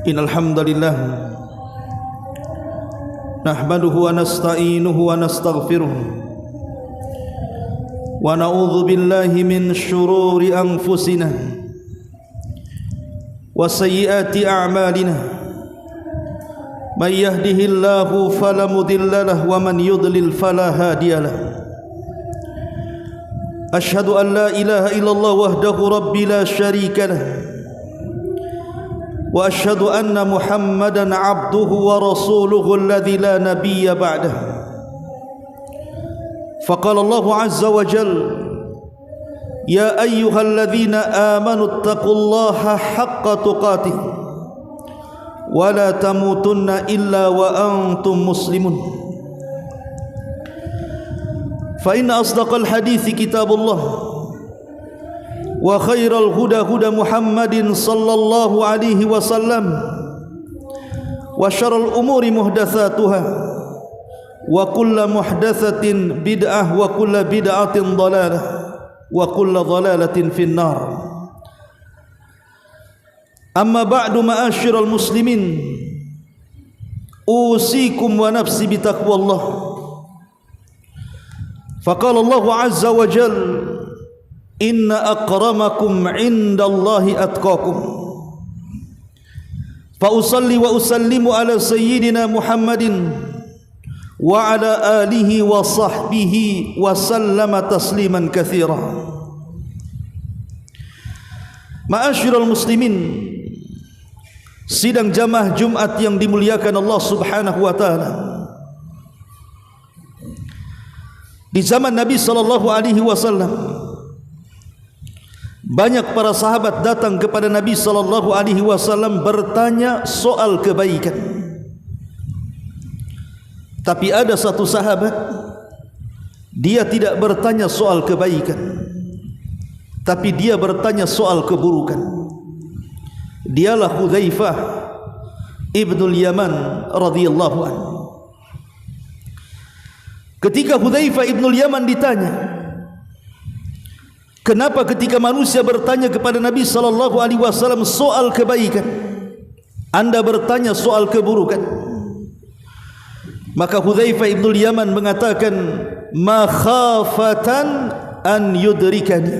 Innal hamdalillah nahmaduhu wa nasta'inuhu wa nastaghfiruh wa na'udzu billahi min shururi anfusina wa sayyiati a'malina may yahdihillahu fala mudilla lahu wa man yudlil fala hadiya lahu asyhadu an la ilaha illallah wahdahu rabbi la syarika lahu وأشهد أن محمدا عبده ورسوله الذي لا نبي بعده فقال الله عز وجل يا أيها الذين آمنوا اتقوا الله حق تقاته ولا تموتن إلا وأنتم مسلمون فإن أصدق الحديث كتاب الله وخير الهدى هدى محمد صلى الله عليه وسلم وشر الأمور محدثاتها وكل محدثة بدعة وكل بدعة ضلالة وكل ضلالة في النار أما بعد معاشر المسلمين أوصيكم ونفسي بتقوى الله فقال الله عز وجل Inna akramakum indallahi atqakum. Fa usalli wa usallimu ala sayyidina Muhammadin wa ala alihi wa sahbihi wa sallama tasliman katsira. Ma'asyiral muslimin, sidang jamaah Jumat yang dimuliakan Allah Subhanahu wa taala. Di zaman Nabi sallallahu alaihi wasallam, banyak para sahabat datang kepada Nabi sallallahu alaihi wasallam bertanya soal kebaikan. Tapi ada satu sahabat, dia tidak bertanya soal kebaikan, tapi dia bertanya soal keburukan. Dialah Hudzaifah ibnul Yaman radhiyallahu anhu. Ketika Hudzaifah ibnul Yaman ditanya, kenapa ketika manusia bertanya kepada Nabi sallallahu alaihi wasallam soal kebaikan, Anda bertanya soal keburukan? Maka Hudzaifah ibnul Yaman mengatakan, makhafatan an yudrikani,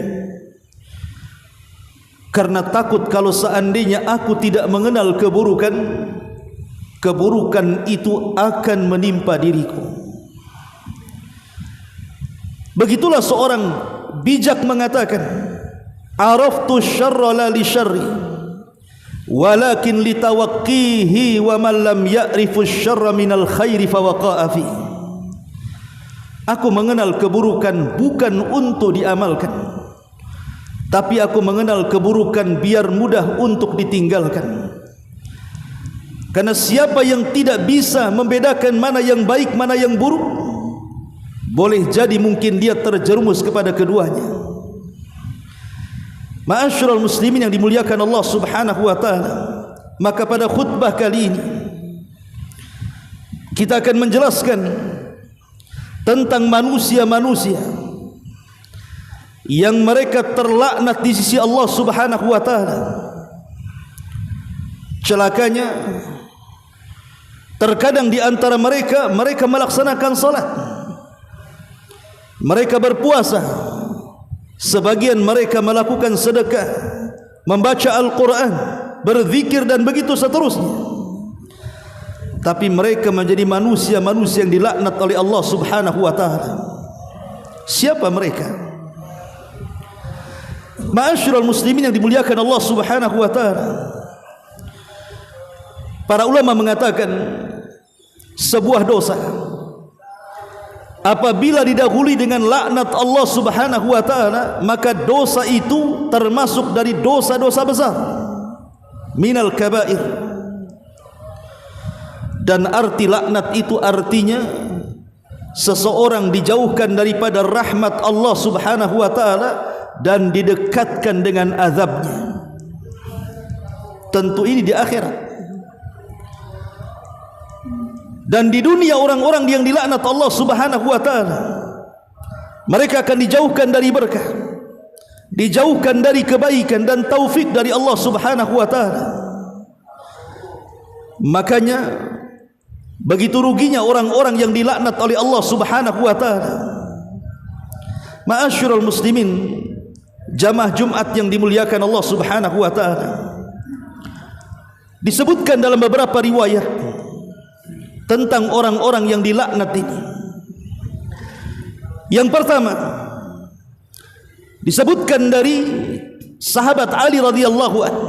karena takut kalau seandainya aku tidak mengenal keburukan, keburukan itu akan menimpa diriku. Begitulah seorang bijak mengatakan, araftu syarra la li syarri, walakin litawaqqihi wa man lam ya'rifu asy-syarra minal khairi fawaqa'a fi. Aku mengenal keburukan bukan untuk diamalkan, tapi aku mengenal keburukan biar mudah untuk ditinggalkan. Karena siapa yang tidak bisa membedakan mana yang baik mana yang buruk, boleh jadi mungkin dia terjerumus kepada keduanya. Ma'asyiral muslimin yang dimuliakan Allah Subhanahu wa taala, maka pada khutbah kali ini kita akan menjelaskan tentang manusia-manusia yang mereka terlaknat di sisi Allah Subhanahu wa taala. Celakanya, terkadang di antara mereka melaksanakan salat, mereka berpuasa, sebagian mereka melakukan sedekah, membaca Al-Quran, berzikir dan begitu seterusnya. Tapi mereka menjadi manusia-manusia yang dilaknat oleh Allah Subhanahu wa taala. Siapa mereka? Ma'asyiral muslimin yang dimuliakan Allah Subhanahu wa taala, para ulama mengatakan sebuah dosa apabila didahului dengan laknat Allah Subhanahu wa taala, maka dosa itu termasuk dari dosa-dosa besar, minal kabair. Dan arti laknat itu artinya seseorang dijauhkan daripada rahmat Allah Subhanahu wa taala dan didekatkan dengan azabnya. Tentu ini di akhirat. Dan di dunia orang-orang yang dilaknat Allah Subhanahu wa taala, mereka akan dijauhkan dari berkah, dijauhkan dari kebaikan dan taufik dari Allah Subhanahu wa taala. Makanya begitu ruginya orang-orang yang dilaknat oleh Allah Subhanahu wa taala. Ma'asyiral muslimin, jamaah Jumat yang dimuliakan Allah Subhanahu wa taala, disebutkan dalam beberapa riwayat tentang orang-orang yang dilaknat ini. Yang pertama disebutkan dari sahabat Ali radhiyallahu anhu,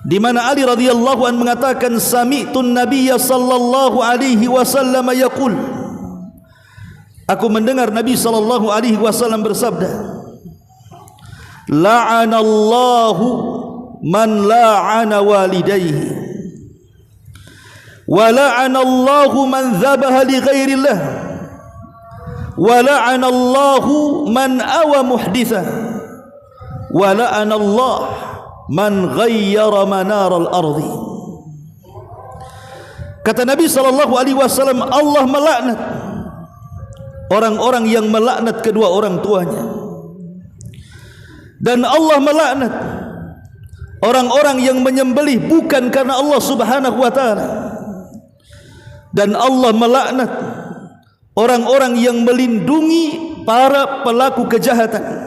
di mana Ali radhiyallahu anhu mengatakan, sami'tun nabiyya sallallahu alaihi wasallam yaqul, aku mendengar Nabi sallallahu alaihi wasallam bersabda, la'anallahu man la'ana walidayhi wa la'anallahu man dhabaha li ghairillah wa la'anallahu man awa muhditha wa la'anallahu man ghayyara manaral ardi. Kata Nabi sallallahu alaihi wasallam, Allah melaknat orang-orang yang melaknat kedua orang tuanya, dan Allah melaknat orang-orang yang menyembelih bukan karena Allah Subhanahu wa taala, dan Allah melaknat orang-orang yang melindungi para pelaku kejahatan,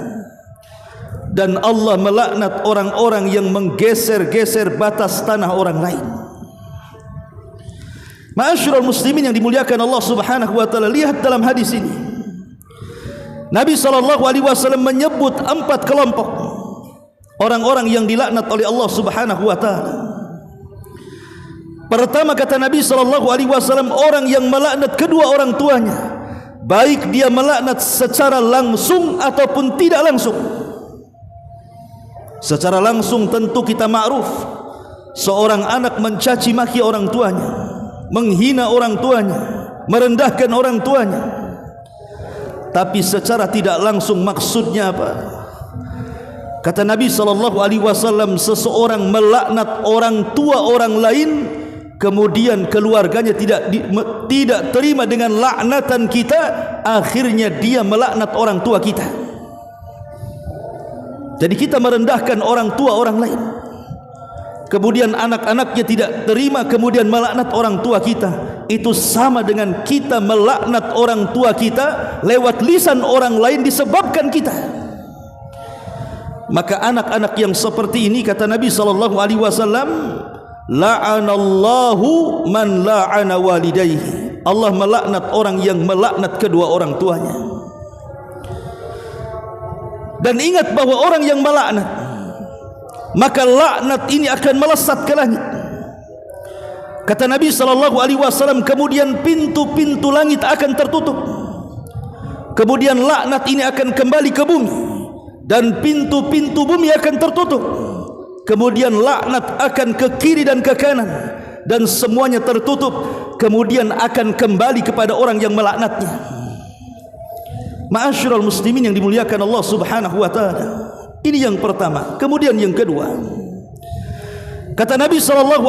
dan Allah melaknat orang-orang yang menggeser-geser batas tanah orang lain. Ma'asyiral muslimin yang dimuliakan Allah Subhanahu wa taala, lihat dalam hadis ini Nabi sallallahu alaihi wasallam menyebut 4 kelompok orang-orang yang dilaknat oleh Allah Subhanahu wa taala. Pertama, kata Nabi sallallahu alaihi wasallam, orang yang melaknat kedua orang tuanya, baik dia melaknat secara langsung ataupun tidak langsung. Secara langsung tentu kita ma'ruf, seorang anak mencaci maki orang tuanya, menghina orang tuanya, merendahkan orang tuanya. Tapi secara tidak langsung maksudnya apa? Kata Nabi sallallahu alaihi wasallam, seseorang melaknat orang tua orang lain, kemudian keluarganya tidak terima dengan laknatan kita, akhirnya dia melaknat orang tua kita. Jadi kita merendahkan orang tua orang lain, kemudian anak-anaknya tidak terima, kemudian melaknat orang tua kita. Itu sama dengan kita melaknat orang tua kita lewat lisan orang lain disebabkan kita. Maka anak-anak yang seperti ini, kata Nabi sallallahu alaihi wasallam, la'anallahu man la'ana walidayhi, Allah melaknat orang yang melaknat kedua orang tuanya. Dan ingat bahwa orang yang melaknat maka laknat ini akan melesat ke langit. Kata Nabi SAW, kemudian pintu-pintu langit akan tertutup, kemudian laknat ini akan kembali ke bumi, dan pintu-pintu bumi akan tertutup, kemudian laknat akan ke kiri dan ke kanan, dan semuanya tertutup, kemudian akan kembali kepada orang yang melaknatnya. Ma'asyiral muslimin yang dimuliakan Allah Subhanahu wa taala. Ini yang pertama. Kemudian yang kedua, kata Nabi SAW,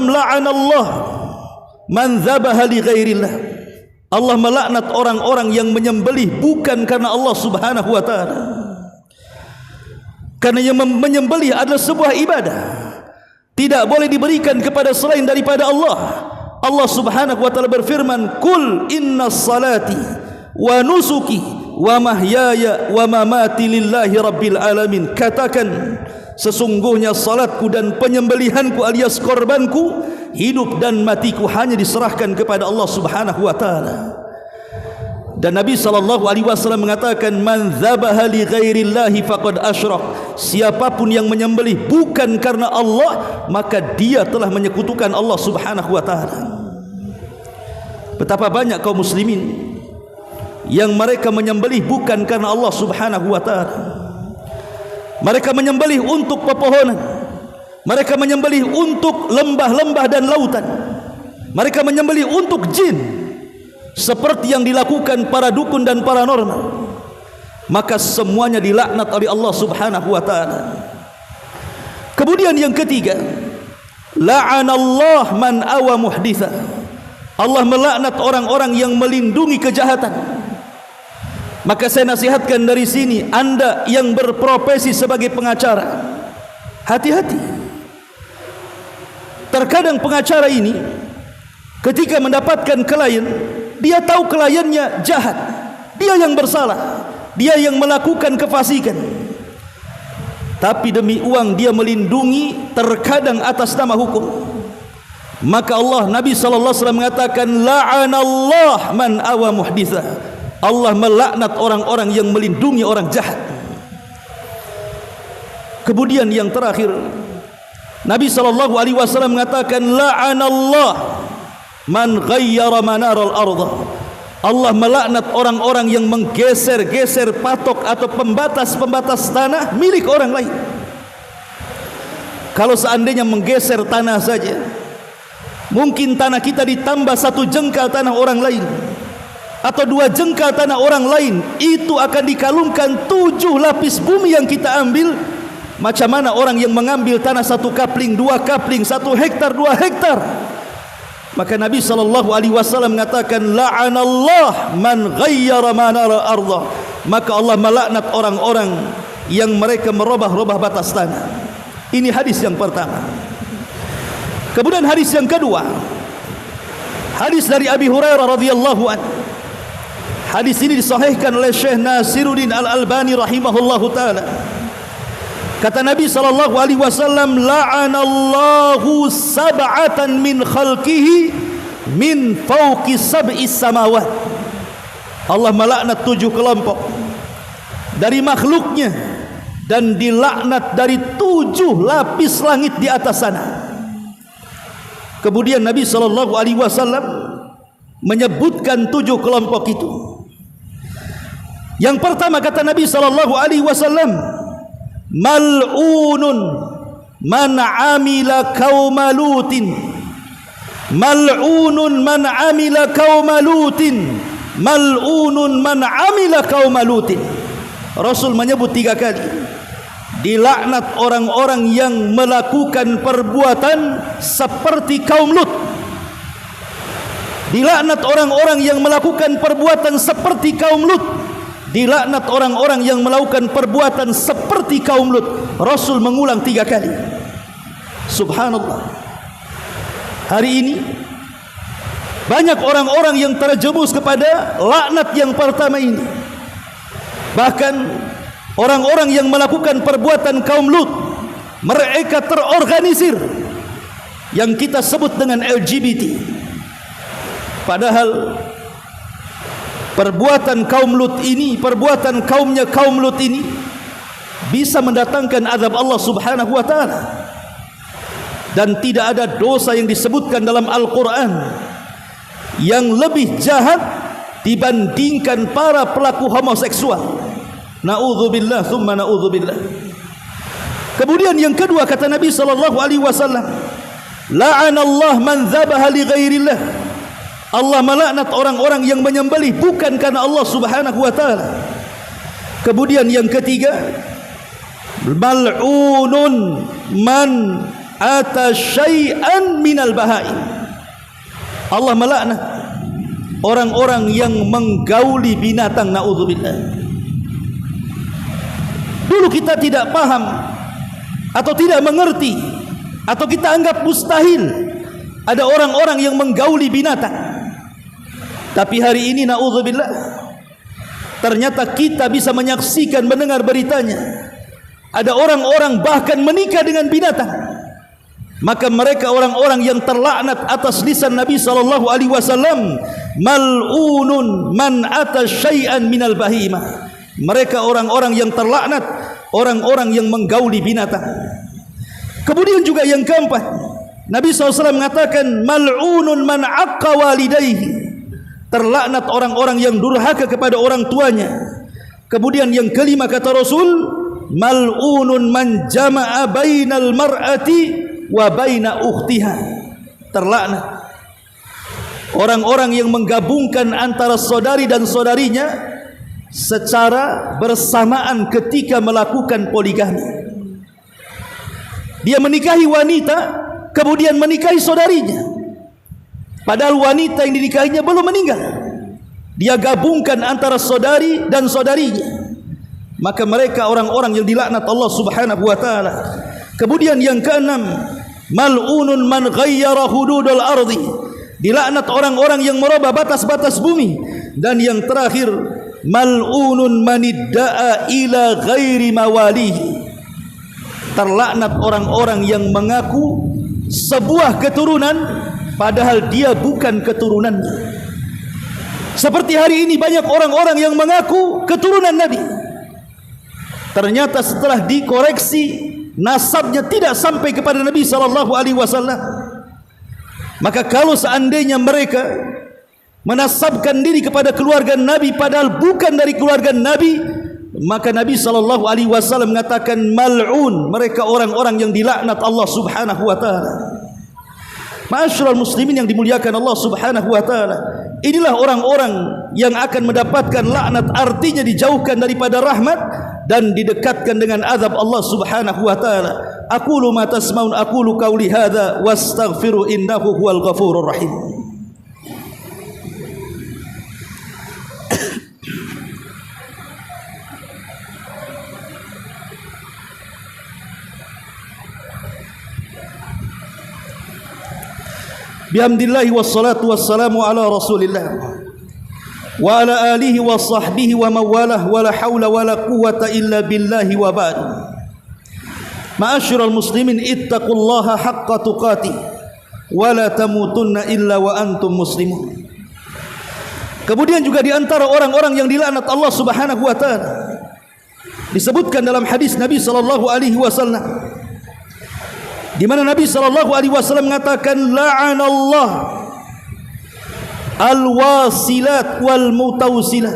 la'anallah man dzabaha li ghairillah. Allah melaknat orang-orang yang menyembelih bukan karena Allah Subhanahu wa taala. Karena yang menyembelih adalah sebuah ibadah, tidak boleh diberikan kepada selain daripada Allah. Allah Subhanahu wa taala berfirman, "Qul innas salati wa nusuki wa mahyaya wa mamati lillahi rabbil alamin." Katakan, sesungguhnya salatku dan penyembelihanku alias korbanku, hidup dan matiku hanya diserahkan kepada Allah Subhanahu wa taala. Dan Nabi SAW mengatakan, man dzabaha li ghairillahi faqad asyrak. Siapapun yang menyembelih bukan karena Allah, maka dia telah menyekutukan Allah Subhanahu wa taala. Betapa banyak kaum muslimin yang mereka menyembelih bukan karena Allah Subhanahu wa taala. Mereka menyembelih untuk pepohonan, mereka menyembelih untuk lembah-lembah dan lautan, mereka menyembelih untuk jin, seperti yang dilakukan para dukun dan paranormal. Maka semuanya dilaknat oleh Allah Subhanahu wa taala. Kemudian yang ketiga, la'anallah man awa muhditha. Allah melaknat orang-orang yang melindungi kejahatan. Maka saya nasihatkan dari sini, Anda yang berprofesi sebagai pengacara, hati-hati. Terkadang pengacara ini ketika mendapatkan klien, dia tahu kliennya jahat, dia yang bersalah, dia yang melakukan kefasikan, tapi demi uang dia melindungi, terkadang atas nama hukum. Maka Allah, Nabi SAW mengatakan, la'anallah man awa muhditha. Allah melaknat orang-orang yang melindungi orang jahat. Kemudian yang terakhir, Nabi SAW mengatakan, la'anallah man ghayyara manaral ardh. Allah melaknat orang-orang yang menggeser-geser patok atau pembatas-pembatas tanah milik orang lain. Kalau seandainya menggeser tanah saja, mungkin tanah kita ditambah 1 jengkal tanah orang lain atau 2 jengkal tanah orang lain, itu akan dikalungkan 7 lapis bumi yang kita ambil. Macam mana orang yang mengambil tanah 1 kapling, 2 kapling, 1 hektar, 2 hektar? Maka Nabi SAW mengatakan, la'anallah man ghayyara manara ardh. Maka Allah melaknat orang-orang yang mereka merubah-rubah batas tanah. Ini hadis yang pertama. Kemudian hadis yang kedua, hadis dari Abi Hurairah radhiyallahu anhu. Hadis ini disahihkan oleh Syekh Nasiruddin Al-Albani rahimahullahu taala. Kata Nabi SAW, la'anallahu sab'atan min khalqihi min fawqi sab'is samawat. Allah melaknat 7 kelompok dari makhluknya dan dilaknat dari 7 lapis langit di atas sana. Kemudian Nabi SAW menyebutkan 7 kelompok itu. Yang pertama kata Nabi SAW, mal'unun man amila qauma lutin. Mal'unun man amila qauma lutin. Mal'unun man amila qauma lutin. Rasul menyebut 3 kali, dilaknat orang-orang yang melakukan perbuatan seperti kaum Lut. Dilaknat orang-orang yang melakukan perbuatan seperti kaum Lut. Dilaknat orang-orang yang melakukan perbuatan seperti kaum Lut. Rasul mengulang 3 kali. Subhanallah. Hari ini banyak orang-orang yang terjerumus kepada laknat yang pertama ini. Bahkan orang-orang yang melakukan perbuatan kaum Lut, mereka terorganisir, yang kita sebut dengan LGBT. Padahal perbuatan kaum Lut ini, perbuatan kaumnya kaum Lut ini bisa mendatangkan azab Allah Subhanahu wa taala. Dan tidak ada dosa yang disebutkan dalam Al-Quran yang lebih jahat dibandingkan para pelaku homoseksual. Na'udzubillah thumma na'udzubillah. Kemudian yang kedua kata Nabi sallallahu alaihi wasallam, la'anallah man dzabaha li ghairillah. Allah melaknat orang-orang yang menyembelih bukan karena Allah Subhanahu wa taala. Kemudian yang ketiga, mal'unun man ata syai'an minal bahaim. Allah melaknat orang-orang yang menggauli binatang, naudzubillah. Dulu kita tidak paham atau tidak mengerti atau kita anggap mustahil ada orang-orang yang menggauli binatang. Tapi hari ini naudzubillah, ternyata kita bisa menyaksikan, mendengar beritanya. Ada orang-orang bahkan menikah dengan binatang. Maka mereka orang-orang yang terlaknat atas lisan Nabi sallallahu alaihi wasallam, mal'unun man ata syai'an minal bahimah. Mereka orang-orang yang terlaknat, orang-orang yang menggauli binatang. Kemudian juga yang keempat, Nabi SAW mengatakan, mal'unun man aqqa walidayhi. Terlaknat orang-orang yang durhaka kepada orang tuanya. Kemudian yang kelima kata Rasul, mal'unun man jama'a bainal mar'ati wa baina ukhtiha. Terlaknat orang-orang yang menggabungkan antara saudari dan saudarinya secara bersamaan ketika melakukan poligami. Dia menikahi wanita, kemudian menikahi saudarinya, padahal wanita yang dinikahinya belum meninggal. Dia gabungkan antara saudari dan saudarinya. Maka mereka orang-orang yang dilaknat Allah Subhanahu wa taala. Kemudian yang keenam, mal'unun man ghayyara hududal ardi. Dilaknat orang-orang yang merubah batas-batas bumi. Dan yang terakhir, mal'unun man idda'a ila ghairi mawalihi. Terlaknat orang-orang yang mengaku sebuah keturunan padahal dia bukan keturunannya. Seperti hari ini banyak orang-orang yang mengaku keturunan Nabi, ternyata setelah dikoreksi nasabnya tidak sampai kepada Nabi sallallahu alaihi wasallam. Maka kalau seandainya mereka menasabkan diri kepada keluarga Nabi padahal bukan dari keluarga Nabi, maka Nabi sallallahu alaihi wasallam mengatakan mal'un, mereka orang-orang yang dilaknat Allah Subhanahu wa taala. Ma'asyiral muslimin yang dimuliakan Allah Subhanahu wa taala, inilah orang-orang yang akan mendapatkan laknat, artinya dijauhkan daripada rahmat dan didekatkan dengan azab Allah Subhanahu wa taala. Aqulu ma tasmaun, aqulu qauli hadza wastaghfiru innahu huwal ghafurur rahim. Bihamdillahi wassalatu wassalamu ala rasulillah wa ala alihi wa sahbihi wa mawalah wa la hawla wa la quwwata illa billahi wa ba'd. Ma'asyiral muslimin, ittaqullaha haqqa tuqatih wa la tamutunna illa wa antum muslimun. Kemudian juga di antara orang-orang yang dilaknat Allah Subhanahu wa taala disebutkan dalam hadis Nabi sallallahu alaihi wasallam, di mana Nabi sallallahu alaihi wasallam mengatakan, la'anallah al-wasilat wal mutawsilat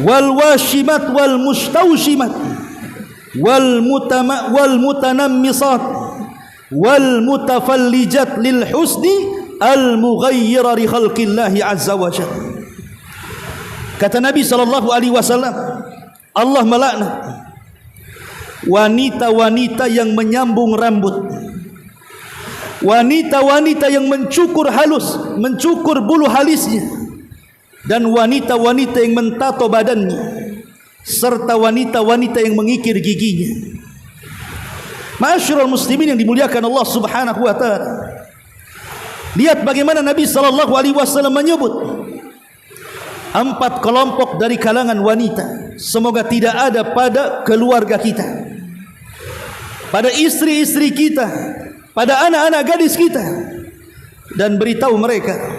wal washimat wal mustawshimat wal mutanammisat wal mutafallijat lil husni al mughayyira li khalqillahi azza wa jalla. Kata Nabi sallallahu alaihi wasallam, Allah melaknat wanita-wanita yang menyambung rambut, wanita-wanita yang mencukur halus, mencukur bulu halisnya, dan wanita-wanita yang mentato badannya, serta wanita-wanita yang mengikir giginya. Ma'asyiral muslimin yang dimuliakan Allah Subhanahu wa taala, lihat bagaimana Nabi sallallahu alaihi wasallam menyebut 4 kelompok dari kalangan wanita. Semoga tidak ada pada keluarga kita, pada istri-istri kita, pada anak-anak gadis kita, dan beritahu mereka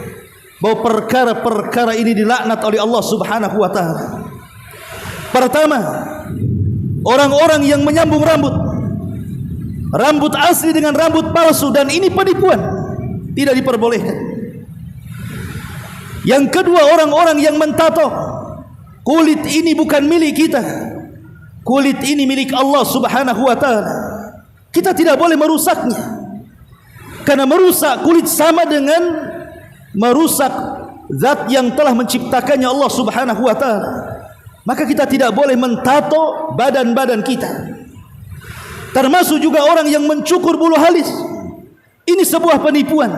bahwa perkara-perkara ini dilaknat oleh Allah Subhanahu wa taala. Pertama, orang-orang yang menyambung rambut asli dengan rambut palsu, dan ini penipuan, tidak diperbolehkan. Yang kedua, orang-orang yang mentato. Kulit ini bukan milik kita, kulit ini milik Allah Subhanahu wa ta'ala. Kita tidak boleh merusaknya, karena merusak kulit sama dengan merusak zat yang telah menciptakannya, Allah Subhanahu wa ta'ala. Maka kita tidak boleh mentato badan-badan kita. Termasuk juga orang yang mencukur bulu halus. Ini sebuah penipuan.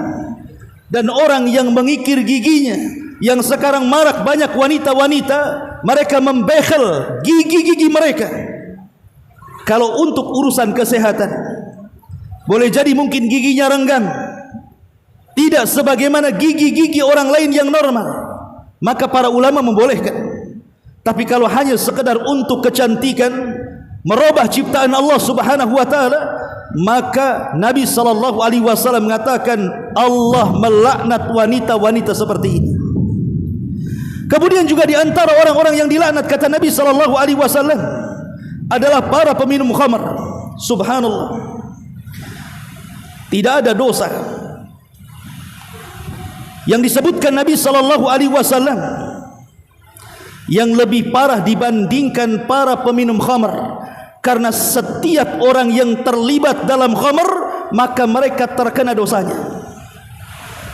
Dan orang yang mengikir giginya, yang sekarang marak banyak wanita-wanita, mereka membehel gigi-gigi mereka. Kalau untuk urusan kesehatan, boleh jadi mungkin giginya renggang, tidak sebagaimana gigi-gigi orang lain yang normal, maka para ulama membolehkan. Tapi kalau hanya sekedar untuk kecantikan, merubah ciptaan Allah Subhanahu wa ta'ala, maka Nabi SAW mengatakan Allah melaknat wanita-wanita seperti ini. Kemudian juga di antara orang-orang yang dilaknat, kata Nabi SAW, adalah para peminum khamar. Subhanallah, tidak ada dosa yang disebutkan Nabi SAW yang lebih parah dibandingkan para peminum khamar. Karena setiap orang yang terlibat dalam khamar, maka mereka terkena dosanya.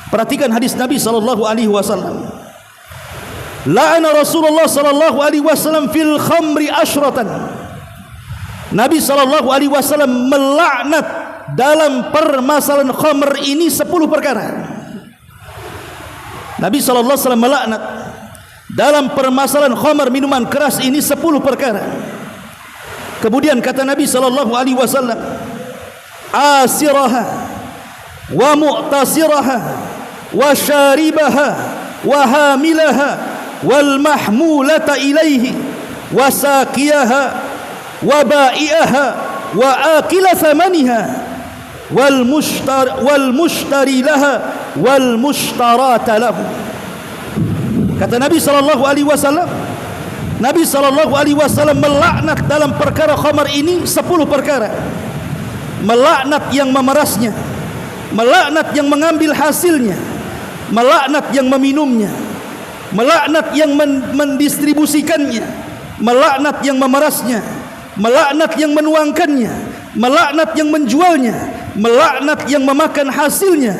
Perhatikan hadis Nabi SAW. La'ana Rasulullah SAW fil khamri asyratan. Nabi SAW melaknat dalam permasalahan khamr ini 10 perkara. Nabi SAW melaknat dalam permasalahan khamr, minuman keras ini 10 perkara. Kemudian kata Nabi SAW, asiraha wa mu'tasiraha wa syaribaha wa hamilaha wal mahmulata ilaihi wa saqiyaha wa ba'iaha wa akila thamaniha wal mushtari laha wal mushtarata lahu. Kata Nabi SAW, Nabi SAW melaknat dalam perkara khamar ini 10 perkara. Melaknat yang memerasnya, melaknat yang mengambil hasilnya, melaknat yang meminumnya, melaknat yang mendistribusikannya, melaknat yang memerasnya, melaknat yang menuangkannya, melaknat yang menjualnya, melaknat yang memakan hasilnya,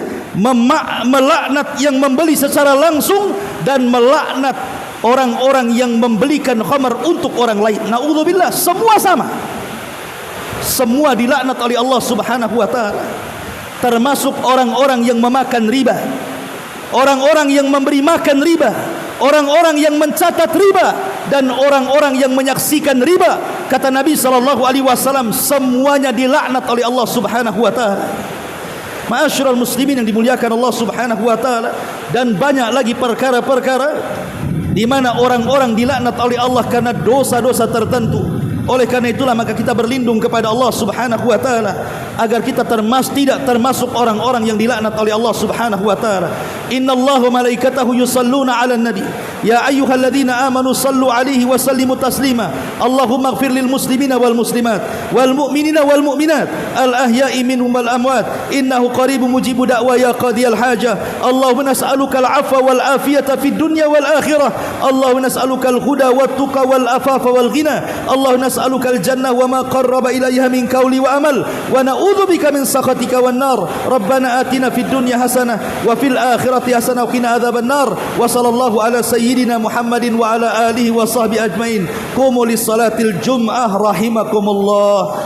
melaknat yang membeli secara langsung, dan melaknat orang-orang yang membelikan khamar untuk orang lain. Na'udzubillah, semua sama. Semua dilaknat oleh Allah Subhanahu wa ta'ala. Termasuk orang-orang yang memakan riba, orang-orang yang memberi makan riba, orang-orang yang mencatat riba, dan orang-orang yang menyaksikan riba. Kata Nabi SAW, semuanya dilaknat oleh Allah Subhanahu wa ta'ala. Ma'asyiral muslimin yang dimuliakan Allah Subhanahu wa ta'ala. Dan banyak lagi perkara-perkara di mana orang-orang dilaknat oleh Allah karena dosa-dosa tertentu. Oleh karena itulah maka kita berlindung kepada Allah Subhanahu wa ta'ala agar kita tidak termasuk orang-orang yang dilaknat oleh Allah Subhanahu wa ta'ala. Innallaha wa malaikatahu yusalluna 'alan nabi ya ayyuhalladzina amanu sallu 'alaihi wa sallimu taslima. Allahumma ighfir lil muslimina wal muslimat wal mu'minina wal mu'minat al ahya'i minhum wal amwat innahu qaribun mujibu da'wa ya qadiyal hajah. Allahumma nas'aluka al 'afwa wal afiyata fid dunya wal akhirah. Allahumma nas'aluka al huda wat tuqa wal afafa wal ghina. Allahumma nas'aluka al jannah wa ma qarraba ilayha min qawli wa amal wa na'udzubika min sakhatika wan nar. Rabbana atina fid dunya hasanah wa fil akhirati hasanah wa qina adzaban nar. Wa sallallahu ala sayyidina Muhammadin wa ala alihi wa sahbihi ajmain. Qumu lis salatil jum'ah rahimakumullah.